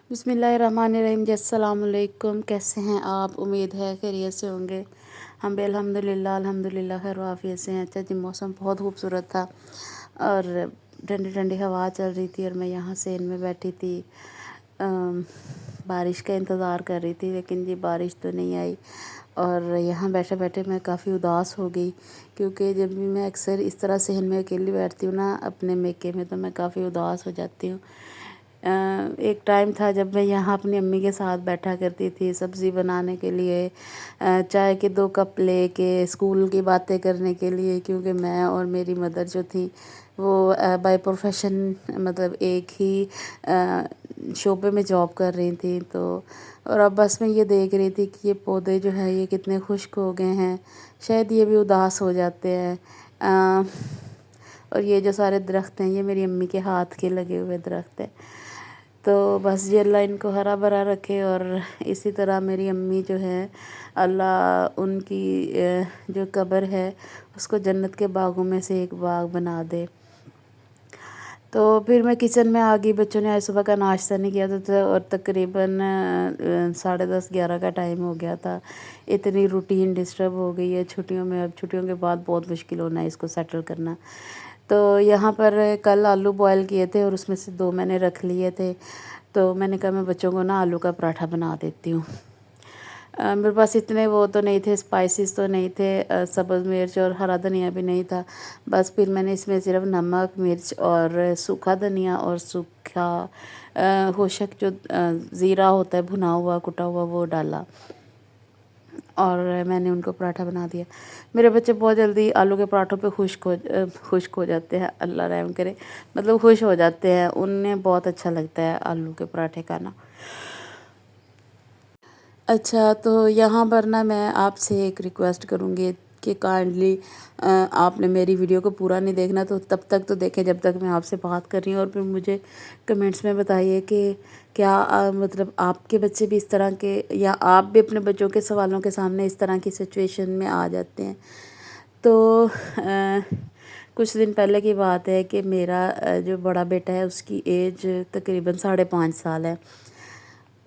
बिस्मिल्लाहिर्रहमानिर्रहीम जी, अस्सलाम वालेकुम। कैसे हैं आप? उम्मीद है खैरियत से होंगे। हम भी अल्हम्दुलिल्लाह खैर वाफ़ियत से हैं। अच्छा जी, मौसम बहुत खूबसूरत था और ठंडी ठंडी हवा चल रही थी और मैं यहाँ सेन में बैठी थी। बारिश का इंतज़ार कर रही थी, लेकिन जी बारिश तो नहीं आई और यहाँ बैठे बैठे मैं काफ़ी उदास हो गई, क्योंकि जब भी मैं अक्सर इस तरह सहन में अकेली बैठती हूँ ना अपने मेके में, तो मैं काफ़ी उदास हो जाती हूँ। एक टाइम था जब मैं यहाँ अपनी अम्मी के साथ बैठा करती थी सब्ज़ी बनाने के लिए, चाय के 2 कप लेके स्कूल की बातें करने के लिए, क्योंकि मैं और मेरी मदर जो थी वो बाय प्रोफेशन मतलब एक ही शोबे में जॉब कर रही थी। तो और अब बस मैं ये देख रही थी कि ये पौधे जो हैं ये कितने खुश्क हो गए हैं, शायद ये भी उदास हो जाते हैं। और ये जो सारे दरख्त हैं ये मेरी अम्मी के हाथ के लगे हुए दरख्त हैं। तो बस ये अल्लाह इनको हरा भरा रखे और इसी तरह मेरी अम्मी जो है अल्लाह उनकी जो कब्र है उसको जन्नत के बागों में से एक बाग बना दे। तो फिर मैं किचन में आ गई। बच्चों ने आज सुबह का नाश्ता नहीं किया था और तकरीबन 10:30-11 का टाइम हो गया था। इतनी रूटीन डिस्टर्ब हो गई है छुट्टियों में। अब छुट्टियों के बाद बहुत मुश्किल होना है इसको सेटल करना। तो यहाँ पर कल आलू बॉयल किए थे और उसमें से 2 मैंने रख लिए थे। तो मैंने कहा मैं बच्चों को ना आलू का पराठा बना देती हूँ। मेरे पास इतने वो तो नहीं थे, स्पाइसेस तो नहीं थे, सब्ज़ मिर्च और हरा धनिया भी नहीं था। बस फिर मैंने इसमें सिर्फ नमक, मिर्च और सूखा धनिया और सूखा होशक जो ज़ीरा होता है भुना हुआ कुटा हुआ वो डाला और मैंने उनको पराठा बना दिया। मेरे बच्चे बहुत जल्दी आलू के पराठों पे खुश्क हो जाते हैं, अल्लाह रहम करे, मतलब खुश हो जाते हैं। उन्हें बहुत अच्छा लगता है आलू के पराठे खाना। अच्छा, तो यहाँ पर ना मैं आपसे एक रिक्वेस्ट करूँगी कि काइंडली आपने मेरी वीडियो को पूरा नहीं देखना, तो तब तक तो देखें जब तक मैं आपसे बात कर रही हूँ, और फिर मुझे कमेंट्स में बताइए कि क्या मतलब आपके बच्चे भी इस तरह के, या आप भी अपने बच्चों के सवालों के सामने इस तरह की सिचुएशन में आ जाते हैं। तो कुछ दिन पहले की बात है कि मेरा जो बड़ा बेटा है उसकी एज तकरीबन 5.5 साल है।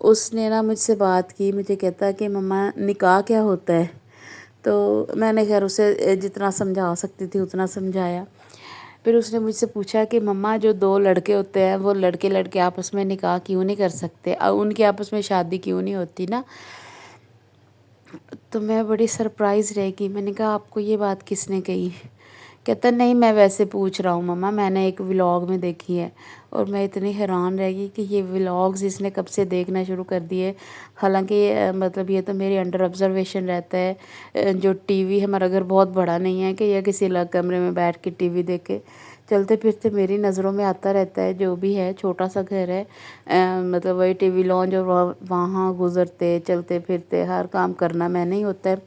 उसने ना मुझसे बात की, मुझे कहता कि मम्मा निकाह क्या होता है। तो मैंने खैर उसे जितना समझा सकती थी उतना समझाया। फिर उसने मुझसे पूछा कि मम्मा जो 2 लड़के होते हैं वो लड़के लड़के आपस में निकाह क्यों नहीं कर सकते, उनकी आपस में शादी क्यों नहीं होती ना। तो मैं बड़ी सरप्राइज़ रह गई। मैंने कहा आपको ये बात किसने कही? कहता नहीं, मैं वैसे पूछ रहा हूँ मम्मा, मैंने एक व्लॉग में देखी है। और मैं इतनी हैरान रह गई कि ये व्लॉग्स इसने कब से देखना शुरू कर दिए। हालांकि मतलब ये तो मेरे अंडर ऑब्जर्वेशन रहता है। जो टीवी हमारा घर बहुत बड़ा नहीं है कि या किसी अलग कमरे में बैठ के टीवी देखे, चलते फिरते मेरी नज़रों में आता रहता है। जो भी है छोटा सा घर है, मतलब वही टीवी लॉन्च, और वहाँ गुज़रते चलते फिरते हर काम करना मैंने ही होता है।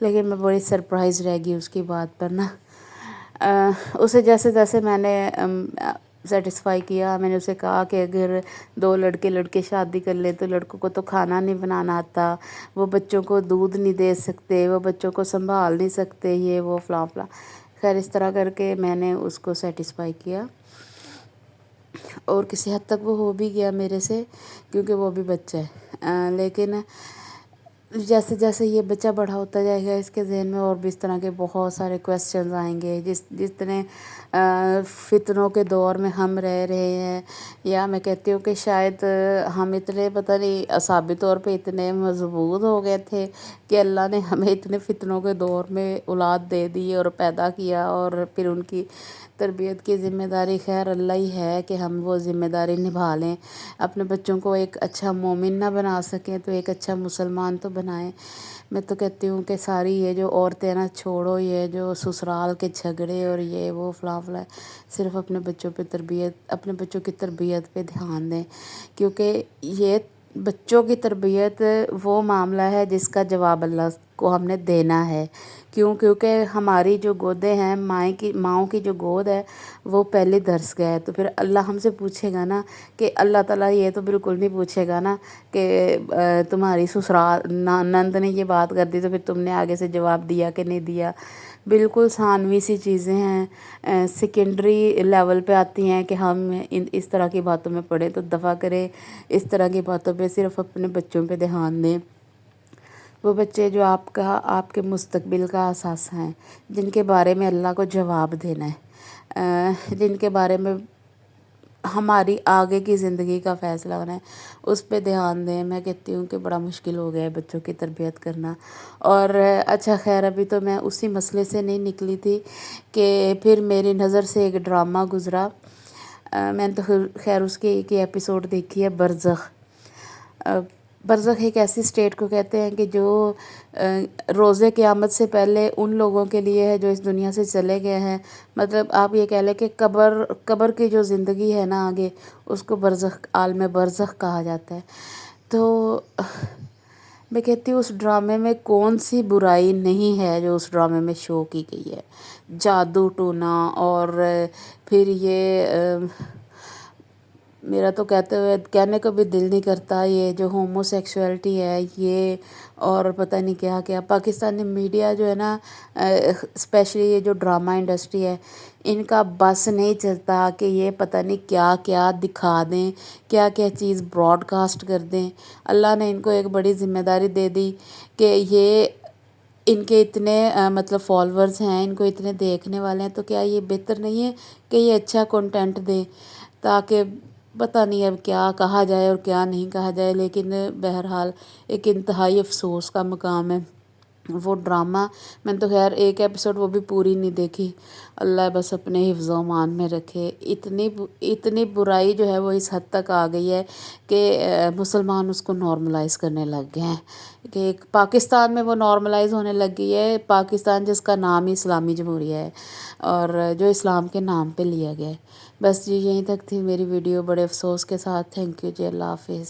लेकिन मैं बड़ी सरप्राइज़ रह गई उसकी बात पर ना। उसे जैसे जैसे मैंने सेटिस्फाई किया, मैंने उसे कहा कि अगर 2 लड़के लड़के शादी कर ले तो लड़कों को तो खाना नहीं बनाना आता, वो बच्चों को दूध नहीं दे सकते, वो बच्चों को संभाल नहीं सकते, ये वो फलां फलां। खैर इस तरह करके मैंने उसको सेटिस्फाई किया और किसी हद तक वो हो भी गया मेरे से, क्योंकि वो भी बच्चा है। लेकिन जैसे जैसे ये बच्चा बड़ा होता जाएगा इसके ज़हन में और भी इस तरह के बहुत सारे क्वेश्चंस आएंगे। जितने फितनों के दौर में हम रह रहे हैं, या मैं कहती हूँ कि शायद हम इतने पता नहीं असाबी तौर पे इतने मजबूत हो गए थे कि अल्लाह ने हमें इतने फितनों के दौर में औलाद दे दी और पैदा किया, और फिर उनकी तरबियत की ज़िम्मेदारी खैर अल्लाह ही है कि हम वो ज़िम्मेदारी निभा लें। अपने बच्चों को एक अच्छा मोमिन ना बना सकें तो एक अच्छा मुसलमान तो बनाएं। मैं तो कहती हूँ कि सारी ये जो औरतें ना, छोड़ो ये जो ससुराल के झगड़े और ये वो फलां फलां, सिर्फ अपने बच्चों पे तरबियत, अपने बच्चों की तरबियत पे ध्यान दें, क्योंकि ये बच्चों की तरबियत वो मामला है जिसका जवाब अल्लाह को हमने देना है। क्योंकि हमारी जो गोदें हैं, माँओं की जो गोद है वो पहले धंस गया है। तो फिर अल्लाह हमसे पूछेगा ना कि अल्लाह ताला ये तो बिल्कुल नहीं पूछेगा ना कि तुम्हारी ससुराल नंद ने ये बात कर दी तो फिर तुमने आगे से जवाब दिया कि नहीं दिया। بالکل ثانوی سی چیزیں ہیں، سیکنڈری لیول پہ آتی ہیں کہ ہم اس طرح کی باتوں میں پڑھیں، تو دفع کریں اس طرح کی باتوں پہ، صرف اپنے بچوں پہ دھیان دیں۔ وہ بچے جو آپ کے مستقبل کا اثاثہ ہیں، جن کے بارے میں اللہ کو جواب دینا ہے، جن کے بارے میں ہماری آگے کی زندگی کا فیصلہ ہونا ہے، اس پہ دھیان دیں۔ میں کہتی ہوں کہ بڑا مشکل ہو گیا ہے بچوں کی تربیت کرنا۔ اور اچھا خیر، ابھی تو میں اسی مسئلے سے نہیں نکلی تھی کہ پھر میری نظر سے ایک ڈرامہ گزرا۔ میں نے تو خیر اس کی ایک ہی ایپیسوڈ دیکھی ہے، برزخ۔ برزخ ایک ایسی اسٹیٹ کو کہتے ہیں کہ جو روز قیامت سے پہلے ان لوگوں کے لیے ہے جو اس دنیا سے چلے گئے ہیں۔ مطلب آپ یہ کہہ لیں کہ قبر کی جو زندگی ہے نا آگے، اس کو برزخ، عالم برزخ کہا جاتا ہے۔ تو میں کہتی ہوں اس ڈرامے میں کون سی برائی نہیں ہے جو اس ڈرامے میں شو کی گئی ہے۔ جادو ٹونا، اور پھر یہ میرا تو کہنے کو بھی دل نہیں کرتا، یہ جو ہومو سیکسولیٹی ہے یہ، اور پتہ نہیں کیا کیا۔ پاکستانی میڈیا جو ہے نا، اسپیشلی یہ جو ڈرامہ انڈسٹری ہے، ان کا بس نہیں چلتا کہ یہ پتہ نہیں کیا کیا دکھا دیں، کیا کیا چیز براڈ کاسٹ کر دیں۔ اللہ نے ان کو ایک بڑی ذمہ داری دے دی کہ یہ ان کے اتنے مطلب فالورز ہیں، ان کو اتنے دیکھنے والے ہیں، تو کیا یہ بہتر نہیں ہے کہ یہ اچھا کنٹینٹ دیں، تاکہ پتہ نہیں اب کیا کہا جائے اور کیا نہیں کہا جائے۔ لیکن بہرحال ایک انتہائی افسوس کا مقام ہے وہ ڈرامہ۔ میں نے تو خیر ایک ایپیسوڈ وہ بھی پوری نہیں دیکھی۔ اللہ بس اپنے حفظ و امان میں رکھے۔ اتنی برائی جو ہے وہ اس حد تک آ گئی ہے کہ مسلمان اس کو نارملائز کرنے لگ گئے ہیں، کہ پاکستان میں وہ نارملائز ہونے لگ گئی ہے۔ پاکستان جس کا نام ہی اسلامی جمہوریہ ہے، اور جو اسلام کے نام پہ لیا گیا ہے۔ بس جی یہیں تک تھی میری ویڈیو، بڑے افسوس کے ساتھ۔ تھینک یو جی، اللہ حافظ۔